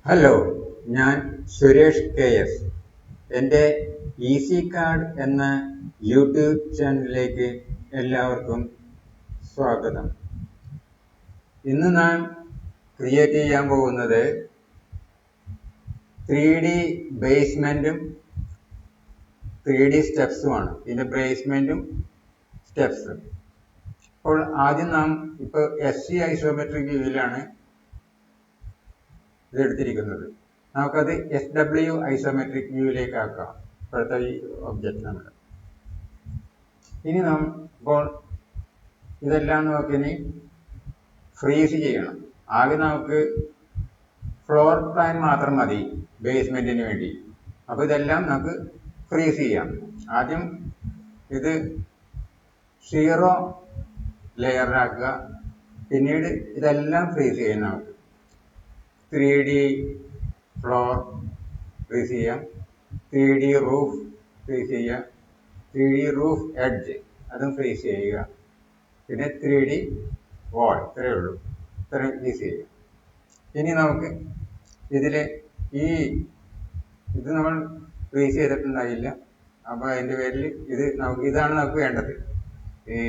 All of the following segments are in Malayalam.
ഹലോ, ഞാൻ സുരേഷ് കെ എസ്. എൻ്റെ ഈസി കാർഡ് എന്ന യൂട്യൂബ് ചാനലിലേക്ക് എല്ലാവർക്കും സ്വാഗതം. ഇന്ന് നാം ക്രിയേറ്റ് ചെയ്യാൻ പോകുന്നത് 3D ബേസ്മെൻറ്റും 3D സ്റ്റെപ്സുമാണ്. ഇതിൻ്റെ ബേസ്മെൻറ്റും സ്റ്റെപ്സും. അപ്പോൾ ആദ്യം നാം ഇപ്പോൾ SC ഐസോമെട്രിക് വ്യൂവിലാണ് ഇതെടുത്തിരിക്കുന്നത്. നമുക്കത് SW ഐസോമെട്രിക് വ്യൂവിലേക്ക് ആക്കാം. ഇപ്പോഴത്തെ ഈ ഒബ്ജക്റ്റ് നമ്മൾ ഇനി നാം ഇപ്പോൾ ഇതെല്ലാം നമുക്കിനി ഫ്രീസ് ചെയ്യണം. ആദ്യം നമുക്ക് ഫ്ലോർ പ്ലാൻ മാത്രം മതി ബേസ്മെന്റിന് വേണ്ടി. അപ്പോൾ ഇതെല്ലാം നമുക്ക് ഫ്രീസ് ചെയ്യാം. ആദ്യം ഇത് 0 ലെയറാക്കുക. പിന്നീട് ഇതെല്ലാം ഫ്രീസ് ചെയ്യാം. നമുക്ക് 3D ഫ്ലോർ ഫ്രീസ് ചെയ്യാം, 3D റൂഫ് ഫ്രീസ് ചെയ്യാം, 3D റൂഫ് എഡ്ജ് അതും ഫ്രീസ് ചെയ്യുക, പിന്നെ 3D വാൾ. ഇത്രയേ ഉള്ളൂ. ഇത്രയും ഫ്രീസ് ചെയ്യുക. ഇനി നമുക്ക് ഇതിൽ ഇത് നമ്മൾ ഫ്രീസ് ചെയ്തിട്ടുണ്ടായില്ല. അപ്പോൾ അതിൻ്റെ പേരിൽ ഇതാണ് നമുക്ക് വേണ്ടത്. ഈ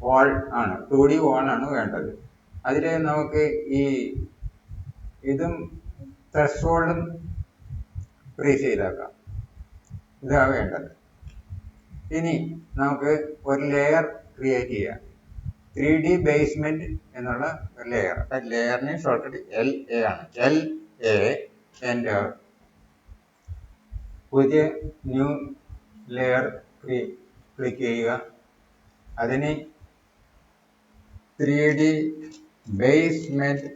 വാൾ ആണ്, 2D വാളാണ് വേണ്ടത്. അതിൽ നമുക്ക് ഇതും ത്രെഷോൾഡും ഫ്രീസ് ചെയ്താക്കാം. ഇതാണ് വേണ്ടത്. ഇനി നമുക്ക് ഒരു ലെയർ ക്രിയേറ്റ് ചെയ്യാം. 3D ബേസ്മെന്റ് എന്നുള്ള ഒരു ലെയർ. ലെയറിന് ഷോർട്ട്കട്ട് LA ആണ്. LA enter. പുതിയ ന്യൂ ലെയർ ക്ലിക്ക് ചെയ്യുക. അതിന് 3D ബേസ്മെന്റ്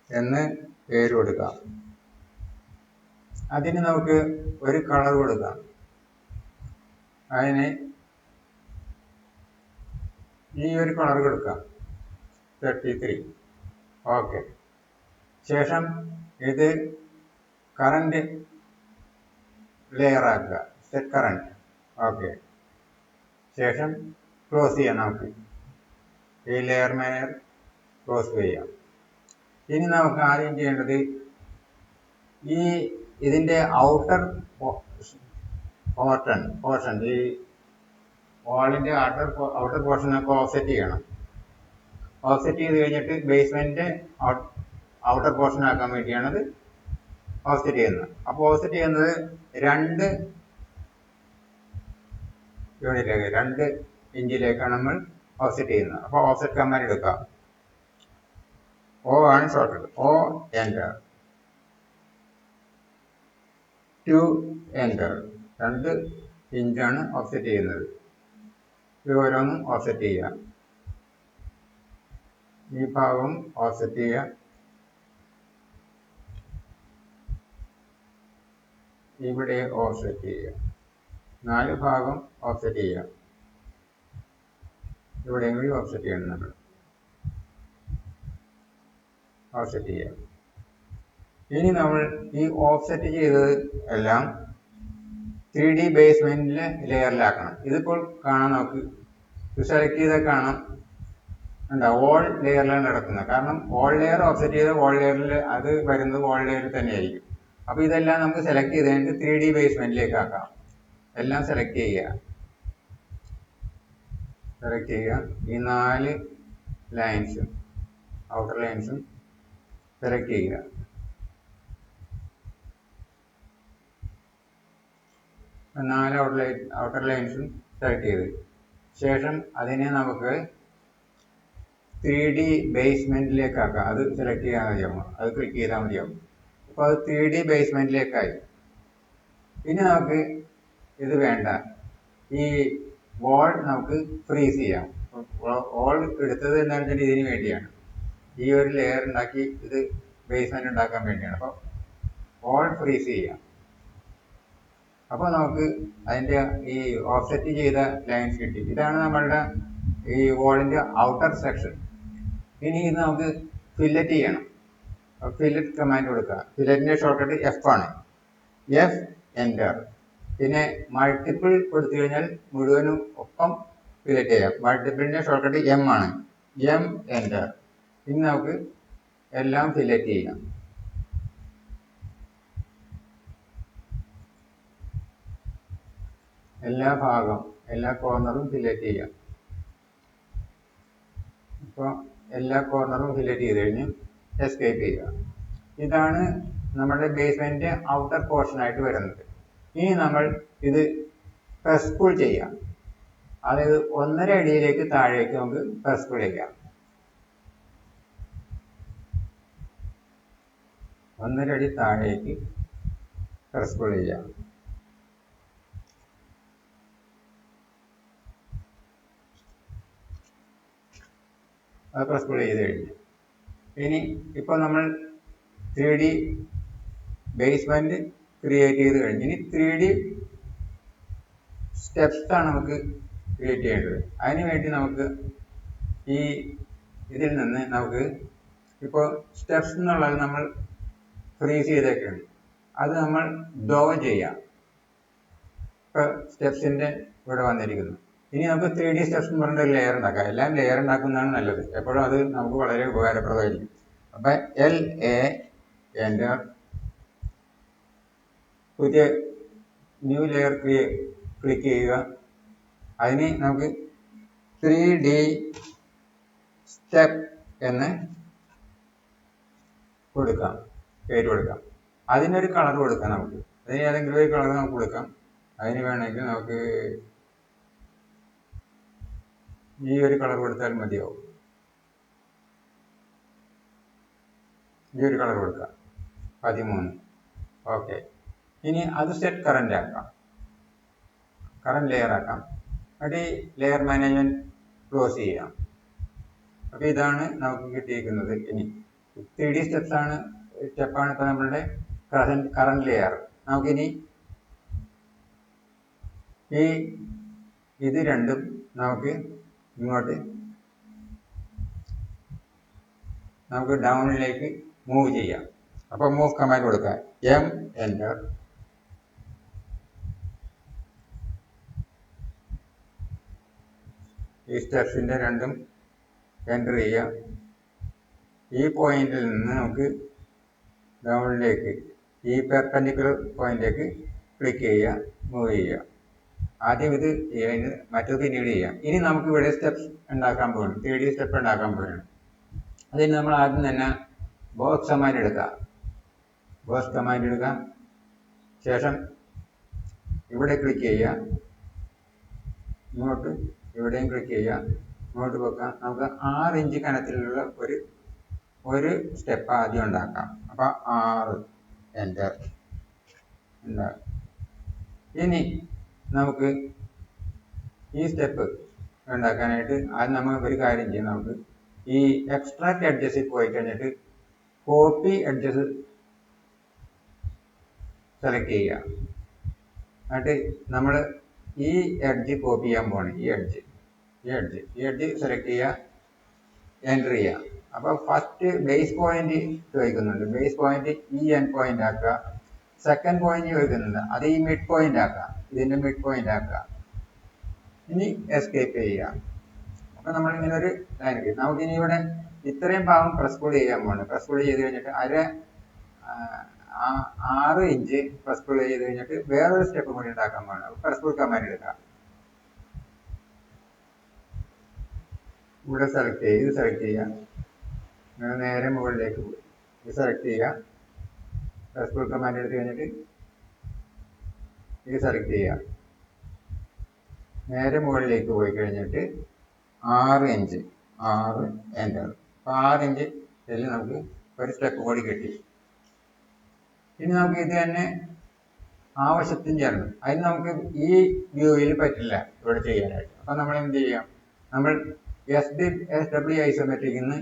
എന്ന് പേര് കൊടുക്കാം. അതിന് നമുക്ക് ഒരു കളർ കൊടുക്കാം. അതിന് ഈ ഒരു കളർ കൊടുക്കാം, 33. ഓക്കെ. ശേഷം ഇത് കറന്റ് ലെയർ ആക്കുക. Set current. ഓക്കെ. ശേഷം ക്ലോസ് ചെയ്യാം. നമുക്ക് ഈ ലെയർ മാനർ ക്ലോസ് ചെയ്യാം. ഇനി നമുക്ക് ആദ്യം ചെയ്യേണ്ടത് ഇതിൻ്റെ ഔട്ടർ പോർഷൻ ഈ വാളിൻ്റെ ഔട്ടർ പോർഷനൊക്കെ ഓഫ്സെറ്റ് ചെയ്യണം. ഓഫ്സെറ്റ് ചെയ്ത് കഴിഞ്ഞിട്ട് ബേസ്മെൻറ്റ് ഔട്ടർ പോർഷൻ ആക്കാൻ വേണ്ടിയാണത് ഓഫ്സെറ്റ് ചെയ്യുന്നത്. അപ്പോൾ ഓഫ്സെറ്റ് ചെയ്യുന്നത് 2 യൂണിറ്റിലേക്ക്, 2 ഇഞ്ചിലേക്കാണ് നമ്മൾ ഓഫ്സെറ്റ് ചെയ്യുന്നത്. അപ്പോൾ ഓഫ്സെറ്റ് കമാൻഡ് എടുക്കാം. O ആണ് ഷോർട്ട്കട്ട്. O enter. 2 എൻ്റർ. 2 ഇഞ്ചാണ് ഓഫ്സെറ്റ് ചെയ്യുന്നത്. ഇത് ഓരോന്നും ഓഫ്സെറ്റ് ചെയ്യുക. ഈ ഭാഗം ഓഫ്സെറ്റ് ചെയ്യുക. ഇവിടെ ഓഫ്സെറ്റ് ചെയ്യുക. 4 ഭാഗം ഓഫ്സെറ്റ് ചെയ്യുക. ഇവിടെയും കൂടി ഓഫ്സെറ്റ് ചെയ്യണം. നമ്മൾ ഓഫ്സെറ്റ് ചെയ്യുക. ഇനി നമ്മൾ ഈ ഓഫ്സെറ്റ് ചെയ്തത് എല്ലാം 3D ബേസ്മെന്റിലെ ലെയറിലാക്കണം. ഇതിപ്പോൾ കാണാം. നമുക്ക് സെലക്ട് ചെയ്താൽ കാണാം. ഓൾ ലെയറിലാണ് നടക്കുന്നത്. കാരണം ഓൾ ലെയർ ഓഫ്സെറ്റ് ചെയ്ത ഓൾ ലെയറിൽ അത് വരുന്നത് ഓൾ ലെയറിൽ തന്നെയായിരിക്കും. അപ്പോൾ ഇതെല്ലാം നമുക്ക് സെലക്ട് ചെയ്ത് കഴിഞ്ഞിട്ട് 3D ബേസ്മെന്റിലേക്ക് ആക്കാം. എല്ലാം സെലക്ട് ചെയ്യുക. സെലക്ട് ചെയ്യുക. ഈ 4 ലൈൻസും ഔട്ടർ ലൈൻസും സെലക്ട് ചെയ്യുക. നാല് ഔട്ടർ ലൈൻസും സെലക്ട് ചെയ്ത് ശേഷം അതിനെ നമുക്ക് 3D ബേസ്മെന്റിലേക്ക് ആക്കാം. അത് സെലക്ട് ചെയ്യാൻ മതിയാവും. അത് ക്ലിക്ക് ചെയ്താൽ മതിയാവും. അപ്പോൾ അത് 3D ബേസ്മെന്റിലേക്കായി. ഇനി നമുക്ക് ഇത് വേണ്ട. ഈ വാൾ നമുക്ക് ഫ്രീസ് ചെയ്യാം. വാൾ എടുത്തത് എന്താണെന്ന് വെച്ചാൽ ഇതിന് വേണ്ടിയാണ്. ഈ ഒരു ലെയർ ഉണ്ടാക്കി ഇത് ബേസ്മെന്റ് ഉണ്ടാക്കാൻ വേണ്ടിയാണ്. അപ്പോൾ വാൾ ഫ്രീസ് ചെയ്യാം. അപ്പോൾ നമുക്ക് അതിൻ്റെ ഈ ഓഫ്സെറ്റ് ചെയ്ത ലൈൻസ് കിട്ടി. ഇതാണ് നമ്മളുടെ ഈ വാളിൻ്റെ ഔട്ടർ സെക്ഷൻ. ഇനി ഇത് നമുക്ക് ഫില്ലറ്റ് ചെയ്യണം. ഫില്ലറ്റ് കമാൻഡ് കൊടുക്കുക. ഫില്ലറ്റിൻ്റെ ഷോർട്ട്കട്ട് F ആണ്. F enter. പിന്നെ മൾട്ടിപ്പിൾ കൊടുത്തു കഴിഞ്ഞാൽ മുഴുവനും ഒപ്പം ഫില്ലറ്റ് ചെയ്യാം. മൾട്ടിപ്പിളിൻ്റെ ഷോർട്ട്കട്ട് M ആണ്. M enter. ഇനി നമുക്ക് എല്ലാം ഫില്ലറ്റ് ചെയ്യാം. എല്ലാ ഭാഗം എല്ലാ കോർണറും ഫില്ലറ്റ് ചെയ്യാം. ഇപ്പോൾ എല്ലാ കോർണറും ഫില്ലറ്റ് ചെയ്ത് കഴിഞ്ഞ് എസ്കേപ്പ് ചെയ്യുക. ഇതാണ് നമ്മുടെ ബേസ്മെന്റ് ഔട്ടർ പോർഷൻ ആയിട്ട് വരുന്നത്. ഇനി നമ്മൾ ഇത് പ്രസ് പുൾ ചെയ്യാം. അതായത് 1.5 അടിയിലേക്ക് താഴേക്ക് നമുക്ക് പ്രസ് പുൾ ചെയ്യാം. 1.5 അടി താഴേക്ക് പ്രസ് പുൾ ചെയ്യാം. അത് പ്രസ് പുൾ ചെയ്ത് കഴിഞ്ഞു. ഇനി ഇപ്പോൾ നമ്മൾ 3D ബേസ്മെന്റ് ക്രിയേറ്റ് ചെയ്ത് കഴിഞ്ഞ് ഇനി 3D സ്റ്റെപ്സ് ആണ് നമുക്ക് ക്രിയേറ്റ് ചെയ്യേണ്ടത്. അതിന് വേണ്ടി നമുക്ക് ഈ ഇതിൽ നിന്ന് നമുക്ക് ഇപ്പോൾ സ്റ്റെപ്സ് എന്നുള്ളത് നമ്മൾ ഫ്രീസ് ചെയ്തേക്കാണ്. അത് നമ്മൾ ഡോ ചെയ്യാം. ഇപ്പോൾ സ്റ്റെപ്സിന്റെ ഇവിടെ വന്നിരിക്കുന്നു. ഇനി നമുക്ക് 3D സ്റ്റെപ്സ് എന്ന് പറഞ്ഞിട്ട് ലെയർ ഉണ്ടാക്കാം. എല്ലാം ലെയർ ഉണ്ടാക്കുന്നതാണ് നല്ലത്. എപ്പോഴും അത് നമുക്ക് വളരെ ഉപകാരപ്രദമായിരിക്കും. അപ്പം LA എൻ്റർ, പുതിയ ന്യൂ ലെയർ ക്ലിക്ക് ചെയ്യുക. അതിന് നമുക്ക് 3D സ്റ്റെപ്പ് എന്ന് കൊടുക്കാം, പേര് കൊടുക്കാം. അതിനൊരു കളർ കൊടുക്കാം. നമുക്ക് അതിന് ഏതെങ്കിലും ഒരു കളർ നമുക്ക് കൊടുക്കാം. അതിന് വേണമെങ്കിൽ നമുക്ക് ഈ ഒരു കളർ കൊടുത്താൽ മതിയാവും. ഈ ഒരു കളർ കൊടുക്കാം, 13. ഓക്കെ. ഇനി അത് സെറ്റ് കറന്റ് ആക്കാം, കറന്റ് ലെയർ ആക്കാം. എന്നിട്ട് ലെയർ മാനേജ്മെന്റ് ക്ലോസ് ചെയ്യാം. അപ്പോൾ ഇതാണ് നമുക്ക് കിട്ടിയിരിക്കുന്നത്. ഇനി 3D സ്റ്റെപ്പാണ് ഇപ്പോൾ നമ്മളുടെ കറന്റ് ലെയർ. നമുക്കിനി ഇത് രണ്ടും നമുക്ക് ഇങ്ങോട്ട് നമുക്ക് ഡൗണിലേക്ക് മൂവ് ചെയ്യാം. അപ്പോൾ മൂവ് കമാൻഡ് കൊടുക്കാം, M എൻ്റർ. ഈ സ്റ്റെപ്സിന്റെ രണ്ടും എൻ്റർ ചെയ്യാം. ഈ പോയിന്റിൽ നിന്ന് നമുക്ക് ഡൗണിലേക്ക് ഈ പെർപെൻഡിക്കുലർ പോയിന്റിലേക്ക് ക്ലിക്ക് ചെയ്യുക, മൂവ് ചെയ്യുക. ആദ്യം ഇത് ചെയ്യുക, മറ്റത് പിന്നീട് ചെയ്യാം. ഇനി നമുക്ക് ഇവിടെ സ്റ്റെപ്സ് ഉണ്ടാക്കാൻ പോകണം, 3D സ്റ്റെപ്പ് ഉണ്ടാക്കാൻ പോവുകയാണ്. അതിന് നമ്മൾ ആദ്യം തന്നെ ബോക്സ് കമാൻഡ് എടുക്കുക. ബോക്സ് കമാൻഡ് എടുക്കുക. ശേഷം ഇവിടെ ക്ലിക്ക് ചെയ്യുക, ഇങ്ങോട്ട് ഇവിടെയും ക്ലിക്ക് ചെയ്യുക, ഇങ്ങോട്ട് വെക്കാം. നമുക്ക് 6 ഇഞ്ച് കനത്തിലുള്ള ഒരു സ്റ്റെപ്പ് ആദ്യം ഉണ്ടാക്കാം. അപ്പം 6 എൻ്റർ ഉണ്ടാകും. ഇനി നമുക്ക് ഈ സ്റ്റെപ്പ് ഉണ്ടാക്കാനായിട്ട് ആദ്യം നമ്മൾ ഒരു കാര്യം ചെയ്യും. നമുക്ക് ഈ എക്സ്ട്രാക്ട് എഡ്ജസിൽ പോയി കഴിഞ്ഞിട്ട് കോപ്പി എഡ്ജസ് സെലക്ട് ചെയ്യുക. എന്നിട്ട് നമ്മൾ ഈ എഡ്ജ് കോപ്പി ചെയ്യാൻ പോകണം. ഈ എഡ്ജ് സെലക്ട് ചെയ്യുക, എൻ്റർ ചെയ്യുക. അപ്പോൾ ഫസ്റ്റ് ബേസ് പോയിന്റ് ചോദിക്കുന്നുണ്ട്. ബേസ് പോയിന്റ് ഈ എൻഡ് പോയിന്റ് ആക്കുക. സെക്കൻഡ് പോയിന്റ് ചോദിക്കുന്നുണ്ട്, അത് ഈ മിഡ് പോയിന്റ് ആക്കുക. ഇതിന്റെ മിഡ് പോയിന്റ് ആക്കുക. ഇനി എസ്കേപ്പ് ചെയ്യുക. അപ്പൊ നമ്മൾ ഇങ്ങനെ ഒരു ലൈൻ കിട്ടും. നമുക്കിനി ഇവിടെ ഇത്രയും ഭാഗം പ്രസ് പുൾ ചെയ്യാൻ പോകണം. പ്രസ് പുൾ ചെയ്ത് കഴിഞ്ഞിട്ട് 6 ഇഞ്ച് പ്രസ് പുൾ ചെയ്ത് കഴിഞ്ഞിട്ട് വേറൊരു സ്റ്റെപ്പ് കൂടി ഉണ്ടാക്കാൻ പോകണം. പ്രസ് പുൾ കമാൻഡ് എടുക്കാം. ഇവിടെ സെലക്ട് ചെയ്യുക, ഇത് സെലക്ട് ചെയ്യുക, നേരെ മുകളിലേക്ക് പോയി ഇത് സെലക്ട് ചെയ്യുക. പ്രസ് പുൾ കമാൻഡ് എടുത്ത് കഴിഞ്ഞിട്ട് ഇത് സെലക്ട് ചെയ്യുക, നേരെ മുകളിലേക്ക് പോയി കഴിഞ്ഞിട്ട് 6 ഇഞ്ച് എൻ്റർ. അപ്പോൾ 6 ഇഞ്ച് ഇതിൽ നമുക്ക് ഒരു സ്റ്റെപ്പ് കൂടി കിട്ടി. ഇനി നമുക്ക് ഇത് തന്നെ ആവശ്യത്തിന് ചേർന്ന് അതിന് നമുക്ക് ഈ വ്യൂവിൽ പറ്റില്ല ഇവിടെ ചെയ്യാനായിട്ട്. അപ്പം നമ്മൾ എന്ത് ചെയ്യാം, നമ്മൾ SW ഐസോമെട്രിക്കിൽ നിന്ന്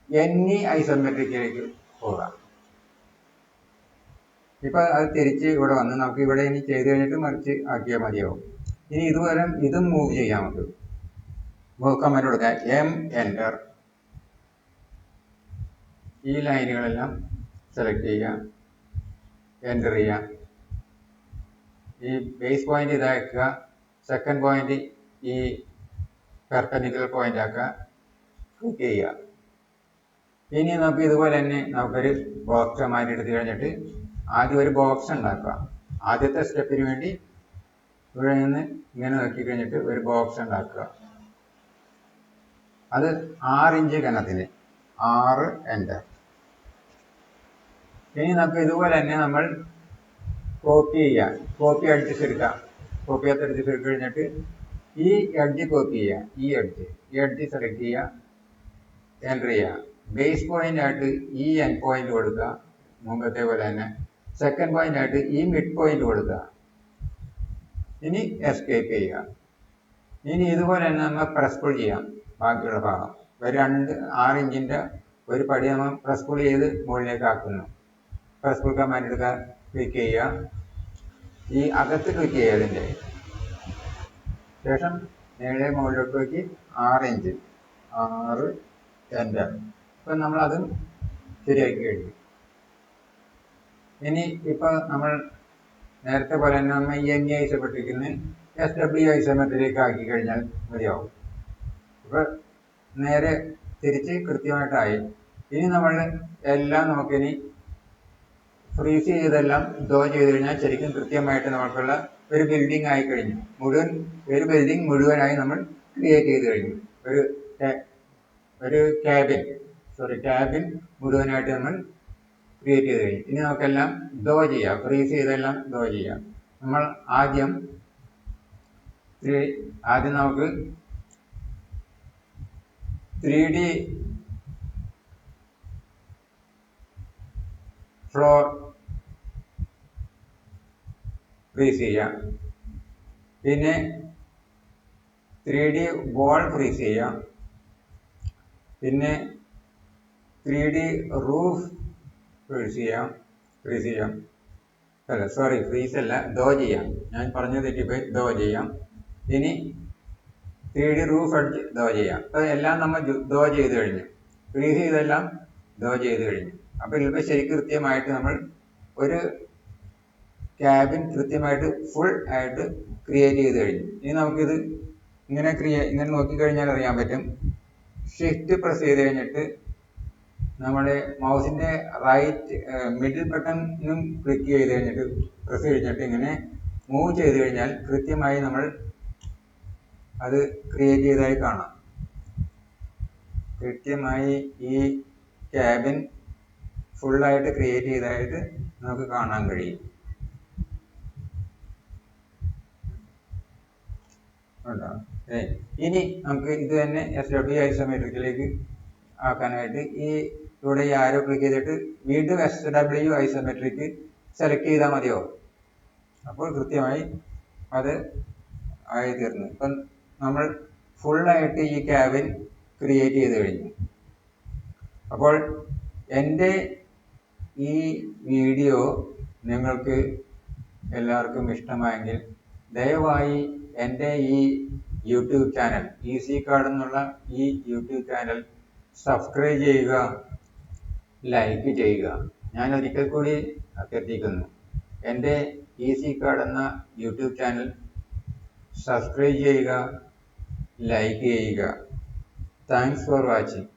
NE ഐസോമെട്രിക്കിലേക്ക് പോകാം. ഇപ്പം അത് തിരിച്ച് ഇവിടെ വന്ന് നമുക്ക് ഇവിടെ ഇനി ചെയ്ത് കഴിഞ്ഞിട്ട് മറിച്ച് ആക്കിയാൽ മതിയാവും. ഇനി ഇതുവരെ ഇതും മൂവ് ചെയ്യാം. നമുക്ക് മൂവ് കമാൻഡ് കൊടുക്കാം, M എൻ്റർ. ഈ ലൈനുകളെല്ലാം സെലക്ട് ചെയ്യാം, എൻ്റർ ചെയ്യാം. ഈ ബേസ് പോയിന്റ് ഇതാക്കുക, സെക്കൻഡ് പോയിന്റ് ഈ പെർപെൻഡിക്കുലർ പോയിന്റ് ആക്കുക, ക്ലിക്ക് ചെയ്യുക. ഇനി നമുക്ക് ഇതുപോലെ തന്നെ നമുക്കൊരു ബോക്സ് മാറ്റി എടുത്ത് കഴിഞ്ഞിട്ട് ആദ്യം ഒരു ബോക്സ് ഉണ്ടാക്കുക. ആദ്യത്തെ സ്റ്റെപ്പിന് വേണ്ടി ഇവിടെ നിന്ന് ഇങ്ങനെ നോക്കി കഴിഞ്ഞിട്ട് ഒരു ബോക്സ് ഉണ്ടാക്കുക. അത് 6 ഇഞ്ച് കനത്തിന് 6 എൻ്റർ. ഇനി നമുക്ക് ഇതുപോലെ തന്നെ നമ്മൾ കോപ്പി ചെയ്യാം. കോപ്പി അടിച്ചെടുക്കാം. കോപ്പി അടിച്ചെടുത്ത് കഴിഞ്ഞിട്ട് ഈ എഡ്ജ് കോപ്പി ചെയ്യുക. ഈ എഡ്ജ് സെലക്ട് ചെയ്യുക, എൻ്റർ ചെയ്യുക. ബേസ് പോയിന്റ് ആയിട്ട് ഈ എൻഡ് പോയിന്റ് കൊടുക്കുക, മുമ്പത്തെ പോലെ തന്നെ. സെക്കൻഡ് പോയിന്റ് ആയിട്ട് ഈ മിഡ് പോയിന്റ് കൊടുക്കുക. ഇനി എസ്കേപ്പ് ചെയ്യുക. ഇനി ഇതുപോലെ തന്നെ നമ്മൾ പ്രസ് പുൾ ചെയ്യാം. ബാക്കിയുള്ള ഭാഗം ഒരു 6 ഇഞ്ചിൻ്റെ ഒരു പടി നമ്മൾ പ്രസ് പുൾ ചെയ്ത് മുകളിലേക്ക് ആക്കുന്നു. പ്രസ് പുൾ കമാൻഡ് എടുക്കുക, ക്ലിക്ക് ചെയ്യുക. ഈ അകത്ത് ക്ലിക്ക് ചെയ്യുക. അതിൻ്റെ ശേഷം നേരെ മുകളിലോട്ട് നോക്കി 6 ഇഞ്ച് 6 എൻ്റർ. ഇപ്പം നമ്മളതും ശരിയാക്കി കഴിഞ്ഞു. ഇനി ഇപ്പോൾ നമ്മൾ നേരത്തെ പോലെ തന്നെ നമ്മൾ NA ഐസോമെട്രിക്കിൽ SW ഐസോമെട്രിയിലേക്ക് ആക്കി കഴിഞ്ഞാൽ മതിയാവും. ഇപ്പോൾ നേരെ തിരിച്ച് കൃത്യമായിട്ടായി. ഇനി നമ്മൾ എല്ലാം നമുക്കിനി ഫ്രീസ് ചെയ്തെല്ലാം ഡ്രോ ചെയ്ത് കഴിഞ്ഞാൽ ശരിക്കും കൃത്യമായിട്ട് നമുക്കുള്ള ഒരു ബിൽഡിംഗ് ആയി കഴിഞ്ഞു. ഒരു ബിൽഡിംഗ് മുഴുവനായി നമ്മൾ ക്രിയേറ്റ് ചെയ്ത് കഴിഞ്ഞു. ഒരു ക്യാബിൻ മുഴുവനായിട്ട് നമ്മൾ ക്രിയേറ്റ് ചെയ്ത് കഴിഞ്ഞു. ഇനി നമുക്കെല്ലാം ഡ്രോ ചെയ്യാം. ഫ്രീസ് ചെയ്തെല്ലാം ഡ്രോ ചെയ്യാം. നമ്മൾ ആദ്യം നമുക്ക് 3D ഫ്ലോർ ഫ്രീസ് ചെയ്യാം. പിന്നെ 3D വാൾ ഫ്രീസ് ചെയ്യാം. പിന്നെ 3D റൂഫ് ഫ്രീസ് ചെയ്യാം. ഫ്രീസ് അല്ല, ഡ്രോ ചെയ്യാം. ഞാൻ പറഞ്ഞു തെറ്റിപ്പോയി. ഡ്രോ ചെയ്യാം. ഇനി 3D റൂഫ് അടിച്ച് ഡ്രോ ചെയ്യാം. അപ്പോൾ എല്ലാം നമ്മൾ ഡ്രോ ചെയ്ത് കഴിഞ്ഞു. ഫ്രീസ് ചെയ്തെല്ലാം ഡ്രോ ചെയ്ത് കഴിഞ്ഞു. അപ്പോൾ ഇപ്പോൾ ശരിക്കും കൃത്യമായിട്ട് നമ്മൾ ഒരു ക്യാബിൻ കൃത്യമായിട്ട് ഫുൾ ആയിട്ട് ക്രിയേറ്റ് ചെയ്ത് കഴിഞ്ഞു. ഇനി നമുക്കിത് ഇങ്ങനെ നോക്കിക്കഴിഞ്ഞാൽ അറിയാൻ പറ്റും. ഷിഫ്റ്റ് പ്രസ് ചെയ്ത് കഴിഞ്ഞിട്ട് നമ്മുടെ മൗസിൻ്റെ മിഡിൽ ബട്ടണും ക്ലിക്ക് ചെയ്ത് കഴിഞ്ഞിട്ട് പ്രസ് കഴിഞ്ഞിട്ട് ഇങ്ങനെ മൂവ് ചെയ്ത് കഴിഞ്ഞാൽ കൃത്യമായി നമ്മൾ അത് ക്രിയേറ്റ് ചെയ്തതായി കാണാം. കൃത്യമായി ഈ ക്യാബിൻ ഫുള്ളായിട്ട് ക്രിയേറ്റ് ചെയ്തതായിട്ട് നമുക്ക് കാണാൻ കഴിയും. ഇനി നമുക്ക് ഇത് തന്നെ SW ഐസോമെട്രിക്കിലേക്ക് ആക്കാനായിട്ട് ഇവിടെ ഈ ആരോ ക്ലിക്ക് ചെയ്തിട്ട് വീണ്ടും SW ഐസോമെട്രിക്ക് സെലക്ട് ചെയ്താൽ മതിയോ? അപ്പോൾ കൃത്യമായി അത് ആയി തീർന്നു. ഇപ്പം നമ്മൾ ഫുള്ളായിട്ട് ഈ ക്യാബിൻ ക്രിയേറ്റ് ചെയ്ത് കഴിഞ്ഞു. അപ്പോൾ എൻ്റെ ഈ വീഡിയോ നിങ്ങൾക്ക് എല്ലാവർക്കും ഇഷ്ടമായെങ്കിൽ ദയവായി എൻ്റെ ഈ യൂട്യൂബ് ചാനൽ ഈസി കാർഡ് എന്നുള്ള ഈ യൂട്യൂബ് ചാനൽ സബ്സ്ക്രൈബ് ചെയ്യുക, ലൈക്ക് ചെയ്യുക. ഞാൻ ഒരിക്കൽ കൂടി അഭ്യർത്ഥിക്കുന്നു, എൻ്റെ ഈസി കാർഡ് എന്ന യൂട്യൂബ് ചാനൽ സബ്സ്ക്രൈബ് ചെയ്യുക, ലൈക്ക് ചെയ്യുക. Thanks for watching.